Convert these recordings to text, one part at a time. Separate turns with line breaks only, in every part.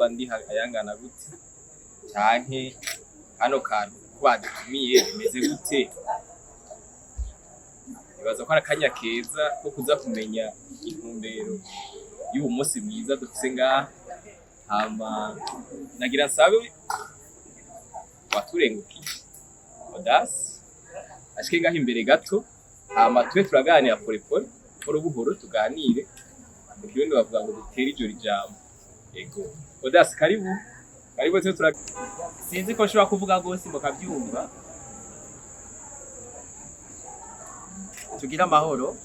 nzohava ndiha ayangana gute canke hano kantu badutumiye bimeze gute. Nibaza ko ari akanya keza ko kuza kumenya intumbero y'uwo munsi mwiza dufise ngaha, hama nagira nsabe waturengukiye Audace ashike ngaho imbere gato, hama tube turaganira porepore buhoro buhoro, tuganire mu kirundi bavuga ngo dutere ijoro ijambo. Ego Audace, karibu tube sinzi ko nshobora kuvuga gose mukabyumva. Tugira amahoro,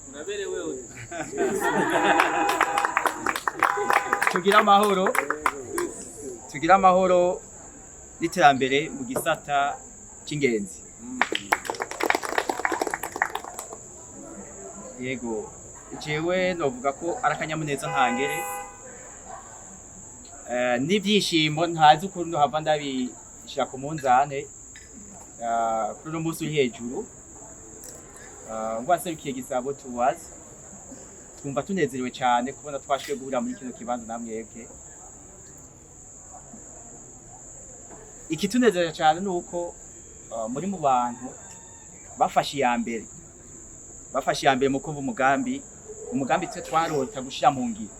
tugira amahoro n'iterambere mu gisata c'ingenzi. Yego jewe novuga ko ari akanyamuneza ntangere, n'ibyishimo ntazi ukuntu hava ndabishira ku munzane kuri uno munsi uri hejuru. Ngwaserukiye Gisabo Tours, twumva tunezerewe cyane kubona twashoboye guhurira muri kino kibanza namwebwe. Ikitunezera cyane nuko muri mu bantu bafashe iya mbere mu kumva umugambi twe twarota gushira mu ngiro.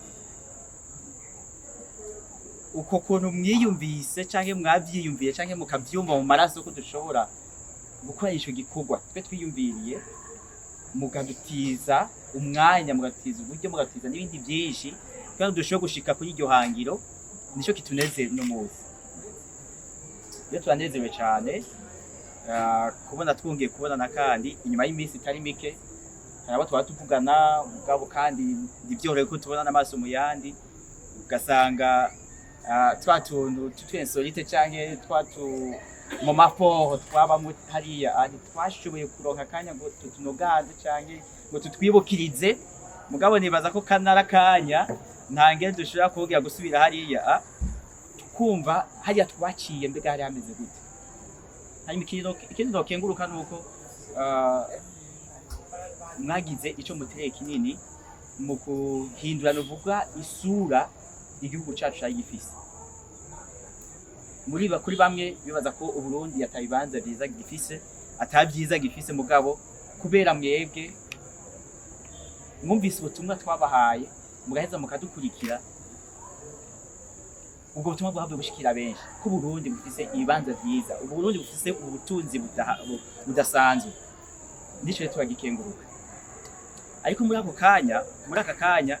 Uko kuntu mwiyumvise canke mwavyiyumviye canke mukavyumva mu maraso ko dushobora gukora ico gikorwa twe twiyumviriye, mukadutiza umwanya, mugatiza uburyo, mugatiza n'ibindi byinshi kandi dushobora gushika kuri iryo hangiro, nico kitunezera no munsi. Iyo turanezerewe cyane kubona twongeye kubonana kandi inyuma y'iminsi itari mike. Hari abo twaba tuvugana mugabo kandi ntibyorohe ko tubonana amaso mu yandi, ugasanga twa tuntu tutwensolite canke mu maporo twabamo hariya twashoboye kuronka akanya ngo tutunogaze canke ngo tutwibukirize. Mugabo nibaza ko kanara kanya ntange dushobora kugira gusubira hariya kumva hariya twaciye mbega hari hameze gute. Hanyuma ikindi nokenguruka nuko mwagize ico mutereye kinini mu kuhindura novuga isura igihugu cacu cyari gifise. Kuri bamwe bibaza ko Uburundi atabibanza byiza gifise, atabyiza gifise, mugabo kubera mwebwe mwumvise ubutumwa twabahaye mugaheza mukadukurikira, ubwo butumwa bwahabwe bushikira benshi ko Burundi bufise ibibanza byiza, Uburundi bufise ubutunzi budasanzwe. Ndico turagikenguruka. Ariko muri aka kanya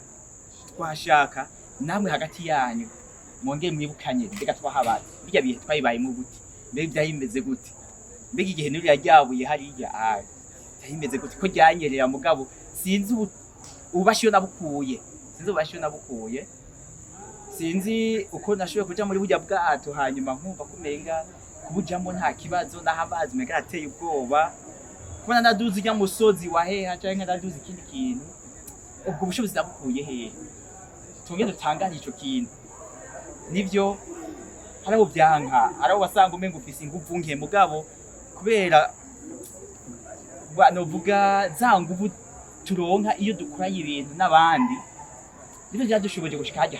twashaka namwe hagati yanyu mwongeye mwibukanye mbega twahabaye bijya bihe twayibaye mu gute, mbega byahimeze gute, mbega igihe nuri yajyabuye hariya byahimeze gute ko ryanyerera. Mugabo sinzi ubashiyo nabukuye, sinzi uko nashoboye kuja muri burya bwato hanyuma nkumva kumenga kubujamo nta kibazo, naho amazi mega ateye ubwoba, kubona naduze ijya musozi wa heha canke naduze ikindi kintu. Ubwo bushobozi nabukuye hehe? Tunge dutanganye ico kintu. Nivyo harabo byanka, harabo basanga umenga ufise inguvu nke, mugabo kubera novuga za nguvu turonka iyo dukoranye ibintu n'abandi, nivyo byadushoboje gushika haje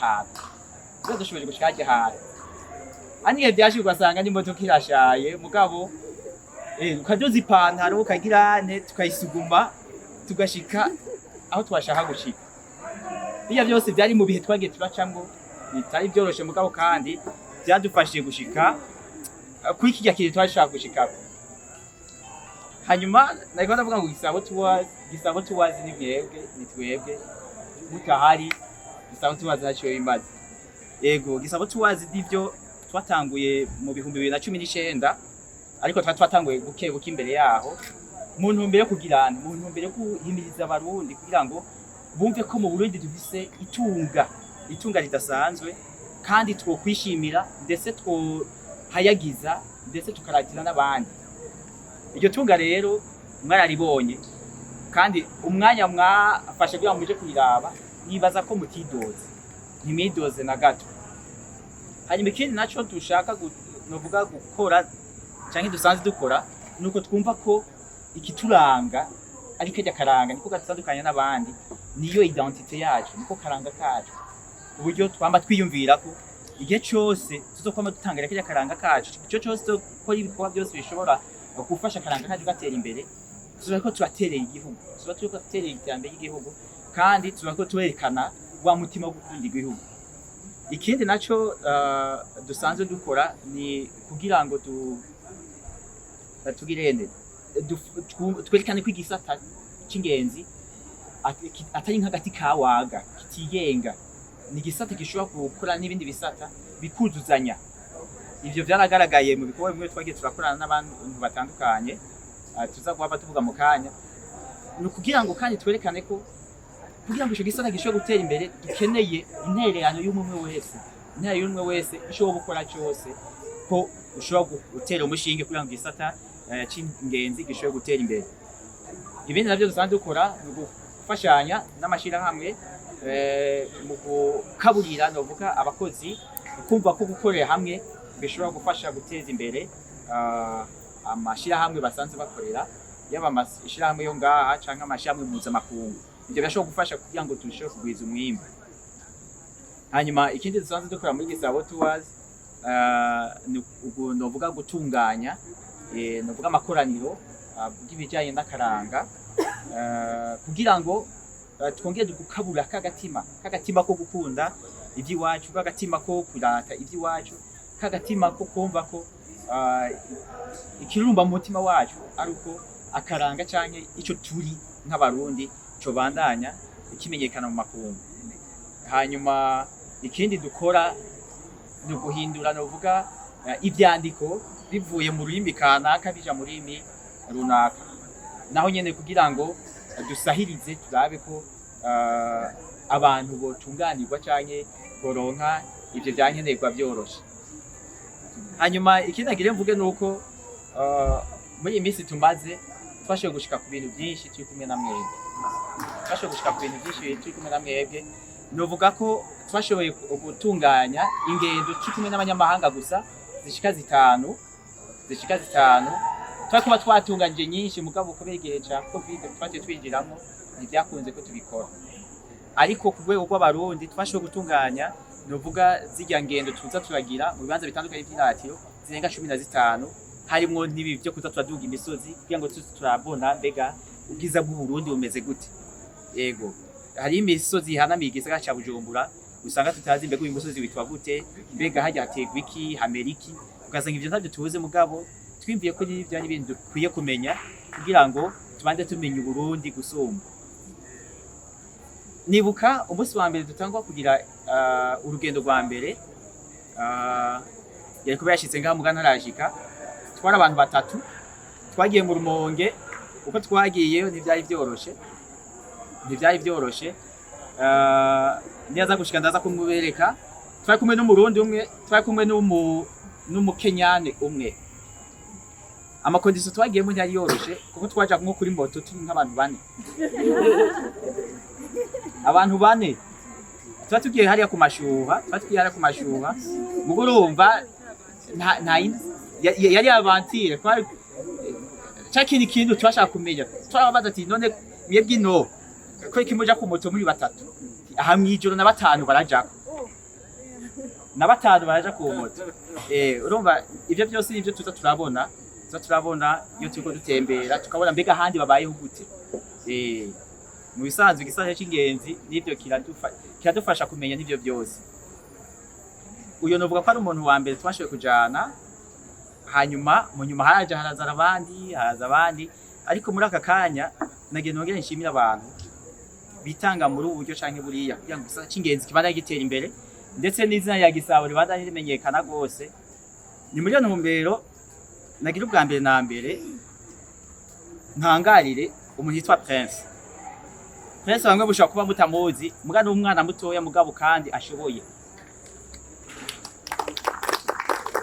hantu. Aniye byashika ugasanga n'imodoka irashaye, mugabo ukadoza ipantaro ukagira tukayisuguma tugashika aho twashaka gushika. Iyo byose byari mu bihe twagiye turacamwo bitari byoroshe, mugabo kandi byadufashije gushika kuri kijya kintu twashaka gushika. Hanyuma nariko ndavuga ngo Gisabo Tours ni twebwe mutahari. Gisabo Tours naciyo imaze. Yego Gisabo Tours nivyo twatanguye mu 2019, ariko twatanguye buke imbere yaho, mu ntumbero yo kugirana, mu ntumbero yo kuhimiriza abarundi kugira ngo bumve ko mu Burundi dufise itunga ridasanzwe kandi twokwishimira ndetse twohayagiza ndetse tukaratira n'abandi. Iryo tunga rero mwararibonye kandi umwanya mwafashe kugira ngo muje kuyiraba, nibaza ko ntimwidoze na gato. Hanyuma ikindi naco dushaka novuga gukora canke dusanzwe dukora nuko twumva ko ikituranga ari kajya karanga niko gatandukanye n'abandi, niyo identite yacu, niko karanga kacu, uburyo twamba twiyumvira ko igihe cyose tuzokwama dutangira kiriya karanga kacu icyo cyose dukora ibikorwa byose bishobora gufasha akaranga kacu gatera imbere tuzoba ko turatereye igihugu tuzoba turiko dutereye iterambere ry'igihugu kandi tuzoba ko turerekana wa mutima wo gukunda igihugu. Ikindi naco dusanzwe dukora ni kugira ngo tugirende twerekane ko igisata c'ingenzi atari nk'agati kawaga kitigenga, ni igisata gishobora gukora n'ibindi bisata bikuzuzanya. Ivyo vyaragaragaye mu bikorwa bimwe twagiye turakorana n'abantu batandukanye tuza kuhava tuvuga mu kanya, ni ukugira ngo kandi twerekane ko kugira ngo ico gisata gishobora gutera imbere dukeneye intererano y'umwe wese, intererano y'umwe wese ishobora gukora cyose ko ushobora gutera umushinge kugira ngo igisata c'ingenzi gishobora gutera imbere. Ibindi navyo dusanzwe dukora ni gufashanya n'amashirahamwe mu gukaburira novuga abakozi kumva ko gukorera hamwe bishobora gufasha guteza imbere amashirahamwe basanzwe bakorera, yaba amashirahamwe yo ngaha canke amashirahamwe mpuzamakungu. Ivyo birashobora gufasha kugira ngo turusheho kugwiza umwimbu. Hanyuma ikindi dusanzwe dukora muri Gisabo Tours novuga gutunganya novuga amakoraniro bw'ibijyanye n'akaranga kugira ngo twongere gukabura kagatima ko gukunda iby'iwacu, kagatima ko kurata iby'iwacu, kagatima ko kumva ko ikirumba mu mutima wacu ari uko akaranga canke ico turi nk'abarundi co bandanya ikimenyekana mu makungu. Hanyuma ikindi dukora ni guhindura novuga ibyandiko bivuye mu rurimi kanaka bija mu rurimi runaka, naho nyene kugira ngo dusahirize turabe ko abantu botunganirwa canke boronka ivyo vyankenerwa vyoroshe. Hanyuma ikindi agire mvuge nuko muri iyi minsi tumaze twashoboye gushika ku bintu byinshi turi kumwe na mwebwe, novuga ko twashoboye gutunganya ingendo turi kumwe n'abanyamahanga gusa zishika zitanu twakuba twatunganyije nyinshi mugabo kubera igihe ca covid twaje twinjiramo ntibyakunze ko tubikora, ariko ku rwego rw'abarundi twashoboye gutunganya novuga zirya ngendo tuza turagira mu bibanza bitandukanye by'iratiro zirenga 15, harimwo n'ibi byo kuza turaduga imisozi kugira ngo turabona mbega ubwiza bw'u Burundi bumeze gute. Yego hari imisozi ihanamiye igisagara ca Bujumbura usanga tutazi mbega uyu musozi witwa gute, mbega hajya hategwa iki, hamera iki, ugasanga ivyo ntavyo tubuze mugabo twimviye ko n'ibyo ari ibintu dukwiye kumenya kugira ngo tubanze tumenye Burundi gusumba. Nibuka umunsi wa mbere dutangwa kugira urugendo rwa mbere yari kuba yashitse ngaha mugana arashika, twari abantu batatu twagiye mu Rumonge. Uko twagiyeyo ntivyari vyoroshe niyaza gushika ndaza kumubereka. Twari kumwe n'umurundi umwe, twari kumwe n'umukenyane umwe. Amakondisiyo twagiyemo ntiyari yoroshe kuko twaja nko kuri moto turi nk'abantu bane tuba tugiye hariya ku mashuha, mugo urumva yari avantire cakini kintu twashaka kumenya. Twarabaza ati none mwebwe ino ko ikimuja ku moto muri batatu aha mwijoro na batanu baraja ku moto. Urumva ivyo byose nivyo tuza turabona iyo turiko dutembera tukabona mbega handi babayeho gute. Mu bisanzwe igisata c'ingenzi n'ivyo kiradufasha kumenya n'ivyo byose. Uyo novuga ko ari umuntu wa mbere twashoboye kujana, hanyuma mu nyuma haraza abandi, ariko muri aka kanya nagiye nongera nshimira abantu bitanga muri ubu buryo canke buriya kugira ngo igisata c'ingenzi kibandanye gitera imbere ndetse n'izina ya Gisabo ribandanye rimenyekana gose. Ni muri iyo ntumbero nagira ubwa mbere na mbere ntangarire umuntu yitwa Prince bamwe bushobora kuba mutamuzi, muga n'umwana mutoya mugabo kandi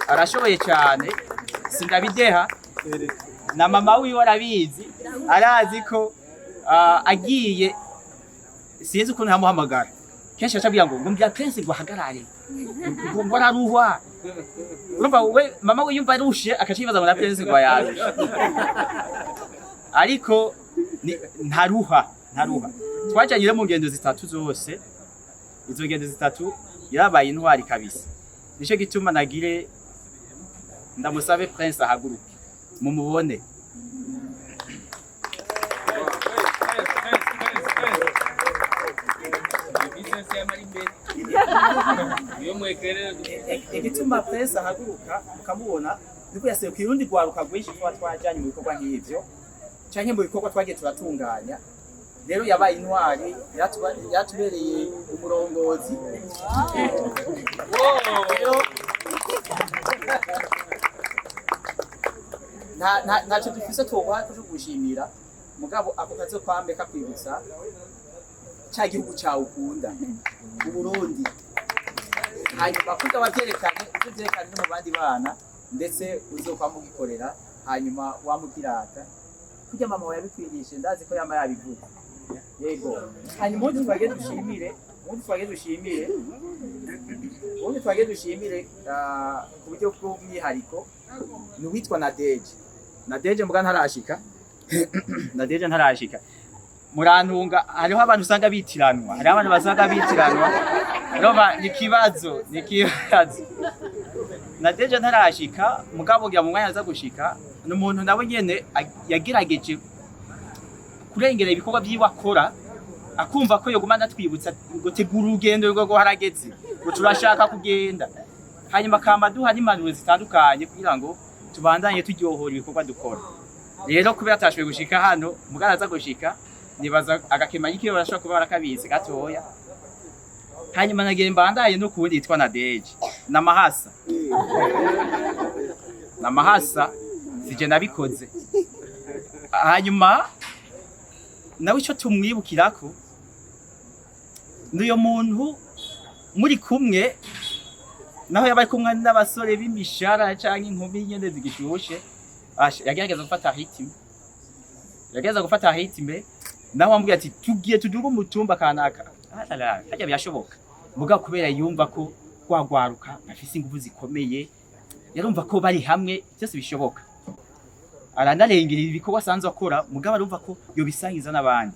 arashoboye cyane sindabideha na mama wiwe arabizi, arazi ko agiye sinzi ukuntu yamuhamagara kenshi acabwira ngo mbya Prince ngo hagarare ngo araruhwa. Urumva we mama we yumva arushe akacibaza ngo na Prince ngo yarushe, ariko ntaruha. Twajanye mu ngendo zitatu zose, izo ngendo zitatu yarabaye intwari kabisa. nico gituma nagire ndamusabe Prince ahaguruke mumubone. Igituma Prince ahaguruka mukamubona niko yaserukiye urundi rwaruka rwinshi twajanye mu bikorwa nk'ivyo canke mu bikorwa twagiye turatunganya. Rero yabaye intwari yatubereye umurongozi. Ntacyo dufise twoguha kugushimira mugabo ako kazo kwambe kakwibutsa cya gihugu cyawe ukunda Uburundi, hanyuma kuko wabyerekanye ibyo byerekanye no mu bandi bana ndetse uzokwamugikorera hanyuma wamukirata kujya mama yabikwigishe ndazi ko yama yabivuze. Yego, hanyuma undi twage dushimire ku buryo bw'umwihariko ni uwitwa Nadeje mbwa ntarashika Nadeje ntarashika murantunga. Hariho abantu usanga bitiranwa, hariho abantu basanga bitiranwa roba nikibazo Nadeje ntarashika mugabo ngira mu mwanya aza gushika n'umuntu nawe nyene yagerageje kurengera ibikorwa byiwe akora, akumva ko yoguma natwibutsa ngo tegura urugendo rwo harageze ngo turashaka kugenda, hanyuma kamba duha n'impanuro zitandukanye kugira ngo tubandanye turyohora ibikorwa dukora. Rero kubera atashwe gushika hano mugaraza gushika nibaza agakema yikiyo barashobora kuba barakabizi gatoya, hanyuma nagere mbandaye no kundi yitwa Nadeje namahasa sije nabikoze. Hanyuma nawe ico tumwibukirako n'uyo muntu muri kumwe naho yabaye kumwe n'abasore b'imishara canke inkumi nyene zigishushe, yagerageza gufata hitime naho wambwiye ati tugiye tuduga umutumba kanaka hajya byashoboka mugabo kubera yumva ko kwagwaruka afise ingufu zikomeye, yarumva ko bari hamwe byose bishoboka, aranarengera ibikorwa asanzwe akora mugabo arumva ko yobisangiza n'abandi.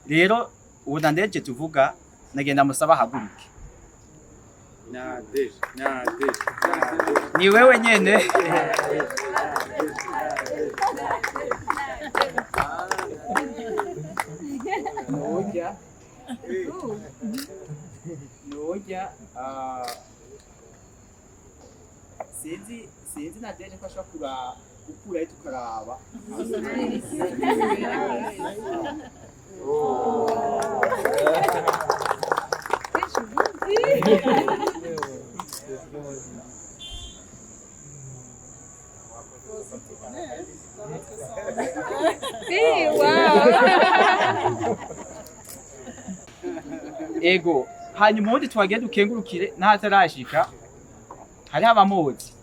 Rero uwo Nadeje tuvuga nagenda musaba haguruke. Nadeje ni wewe nyene. Noja sinzi Nadeje ko ashobora gukurayo tukaraba. Ego, hanyuma ubundi twagiye dukengurukire n'ahatarashika hariho abamuzi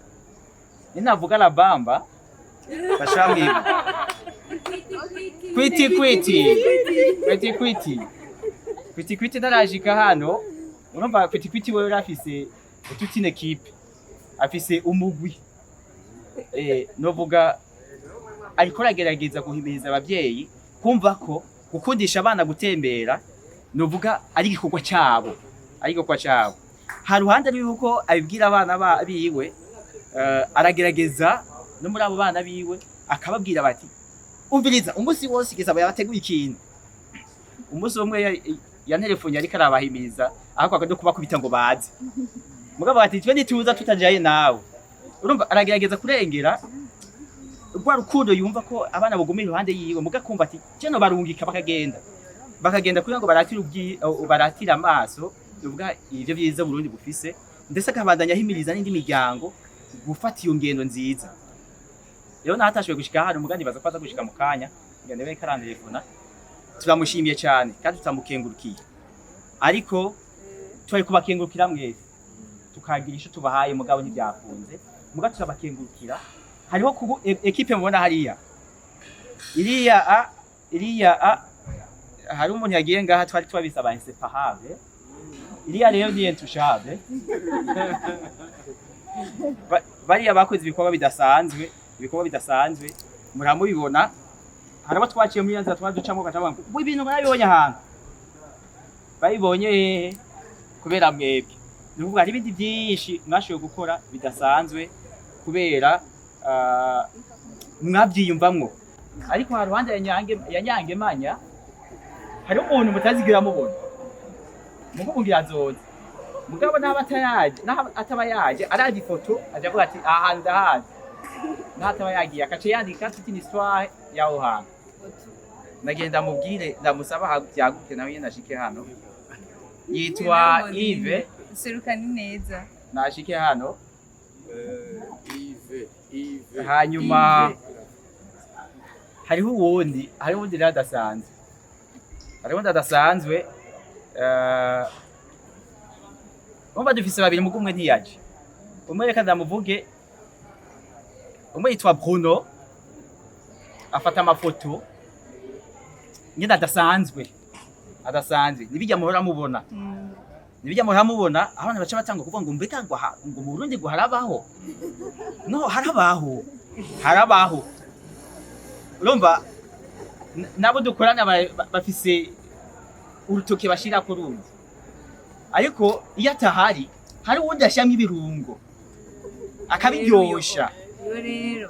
ninavuga la bamba bashamwiba kwiti narashika hano. Urumva kwiti wewe afise toute une équipe, afise umugwi novuga ariko ragerageza guhimiriza abavyeyi kumva ko gukundisha abana gutembera novuga ari igikorwa cyabo. Haruhande y'uko abibwira abana biwe, aragerageza no muri abo bana biwe akababwira bati umviriza umunsi wose igisaba yabateguye ikintu. Umunsi umwe yantelefone ariko arabahimiriza ahako akado kubakubita ngo baze mugabo bati twe nituza tutajaye nawe. Urumva aragerageza kurengera rwa rukundo yumva ko abana bogumira iruhande yiwe mugakumva ati ceno barungika bakagenda kugira ngo baratira amaso uvuga ivyo byiza Burundi bufise, ndetse akabandanya ahimiriza n'indi miryango gufata iyo ngendo nziza. Rero nahatashwe gushika hano mugandi baza kwaza gushika mu kanya ngende be karantelefona. Turamushimiye cyane kandi tutamukengurukiye, ariko twari kubakengurukira mwese tukagira isho tubahaye mugabo ntibyakunze mugabo turabakengurukira. Hariho equipe mubona hariya iriya hari umuntu yagiye ngaha twari twabisaba insepahave iriya rero ni intouchable. Bariya bakoze ibikorwa bidasanzwe muramubibona. Harabo twaciye muri yanza twaducamo gataba ngo ibintu barabibonye ahantu babibonye kubera mwebwe ni ukuvuga hari ibindi byinshi mwashoboye gukora bidasanzwe kubera mwabyiyumvamwo. Ariko ha ruhande ya Nyangemanya hari umuntu mutazigira mubona muvuga ngira azoza mugabo ataba yaje araje ifoto aje avuga ati aha hantu ndahazi n'ataba yagiye akaca yandika toute une histoire yaho hantu. Nagenda mubwire ndamusaba byaguke nawe nyene ashike hano yitwa Yves
serukani neza
nashike hano hanyuma hariho uwundi rero adasanzwe umva dufise babiri mugo umwe ntiyaje umwe reka ndamuvuge umwe yitwa Bruno afata amafoto nyine adasanzwe nibijya muhora mubona abana baca batanga kuvuga ngo mbeka ngo mu Burundi ngo harabaho no harabaho urumva nabo dukorana bafise urutoke bashira ku rundi ariko iyo atahari hari uwundi ashyamye ibirungo akabiryosha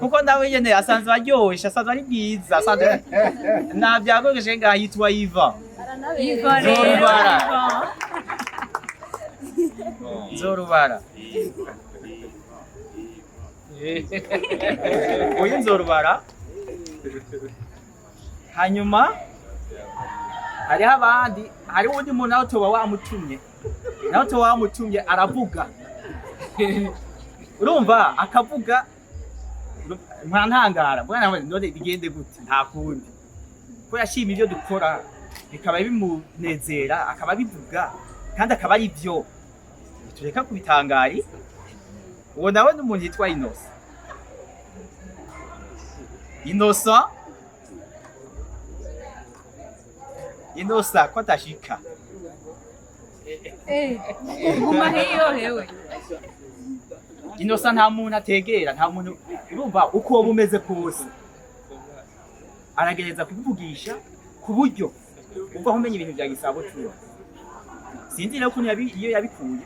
kuko nawe nyene asanzwe aryosha asanzwe ari bwiza asanzwe navyagogeje ngaho yitwa Iva Nzorubara uyu Nzorubara hanyuma hariho abandi hari uwundi muntu nawe toba wamutumye aravuga urumva akavuga ntangara mwana none bigende gute nta kundi ko yashima ibyo dukora bikaba bimunezera akaba bivuga kandi akaba ari byo tureka kubitangari. Uwo nawe n'umuntu yitwa Inosa ko atashika
guma hiyo hewe
Inosa nta muntu ategera nta muntu urumva uko wowe umeze kose aragereza kuvugisha ku buryo umva umenye ibintu bya Gisabo Tours. Sinzi rero ukuntu iyo yabikuye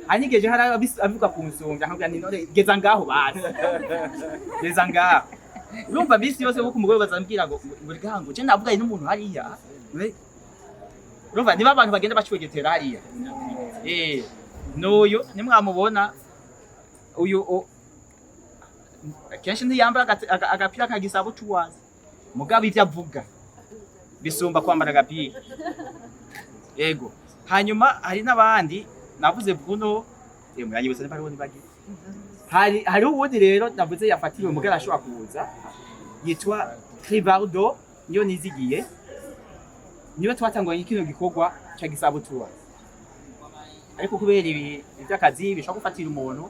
anigeje hari avuga ku nsonga nkabwa ni none geza ngaho bazi geza ngaho urumva bisi yose uko umugore bazambwira ngo muri gango je navuga n'umuntu hariya urumva niba abantu bagenda bacwegetera hariya noyo nimwamubona uyu kenshi ntiyambara agapira ka Gisabo Tours mugabo ivyo avuga bisumba kwambara agapira yego. Hanyuma hari n'abandi navuze Bruno muranyibutsa niba hariho nibagi hari uwundi rero navuze yafatiwe mugara ashobora kuza yitwa Rivaldo niyo nizigiye niwe twatangwanye kino gikorwa cya Gisabo Tours ariko kubera ibi by'akazi bishobora gufatira umuntu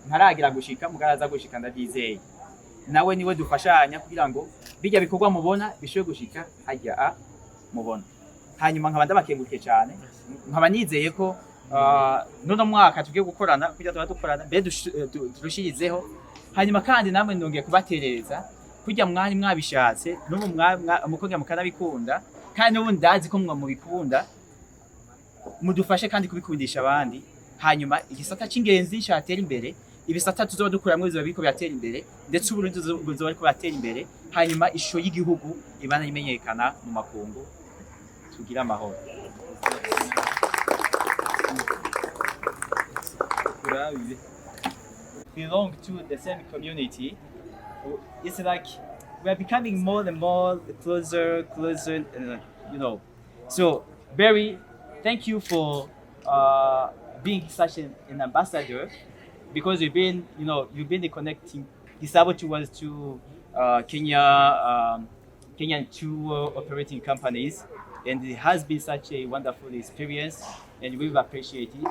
ntaragira gushika mugaraza gushika ndabyizeye nawe niwe dufashanya kugira ngo bijya bikorwa mubona bishobore gushika hajya mubona. Hanyuma nkaba ndabakenguruke cyane nkaba nizeye ko nono mwaka tugiye gukorana kugira dukorana mbe turushirizeho. Hanyuma kandi namwe ndongeye kubatereza kujya mwari mwabishatse n'ubu mukongera mukanabikunda kandi n'ubu ndazi ko mubikunda mudufashe kandi kubikundisha abandi. Hanyuma igisata cy'ingenzi cyatera imbere ibisata tuzoba dukuramwe bizoba biko byatera imbere ndetse uburundi buzoba ariko batera imbere. Hanyuma isho y'igihugu ibana imenyekana mu makungu tugira amahoro. Belong to the same community. It's like we are becoming more and more closer, you know. So, Barry, thank you for being such an ambassador, because you've been connecting Gisabo Tours to Kenyan tour operating companies, and it has been such a wonderful experience, and we appreciate it.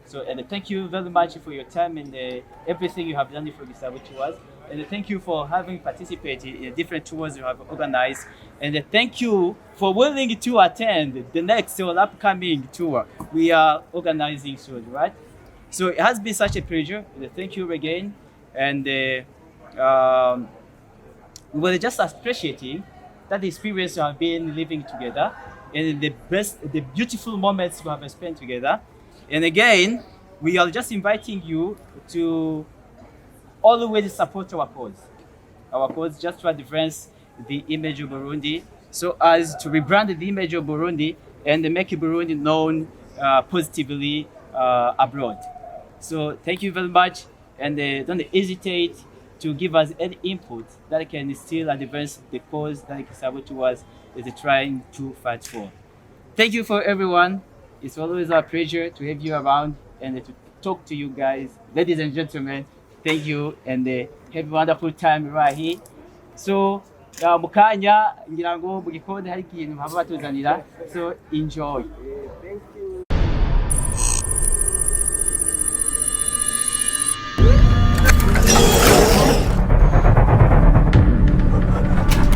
So, and thank you very much for your time and everything you have done for Gisabo Tours. And thank you for having participated in different tours you have organized. And thank you for willing to attend the next or upcoming tour we are organizing soon, right? So it has been such a pleasure. And thank you again. And we were just appreciating that the experience we have been living together and the beautiful moments we have spent together. And again, we are just inviting you to always support our cause. Our cause just to advance the image of Burundi, so as to rebrand the image of Burundi and make Burundi known positively abroad. So thank you very much, and don't hesitate to give us any input that can still advance the cause that Kisabutuwas is trying to fight for. Thank you for everyone. It's always a pleasure to have you around and to talk to you guys. Ladies and gentlemen, thank you and have a wonderful time right here. So, mu kanya ngira ngo mu gikoni hari ikintu baba batuzanira, so enjoy.
Thank you.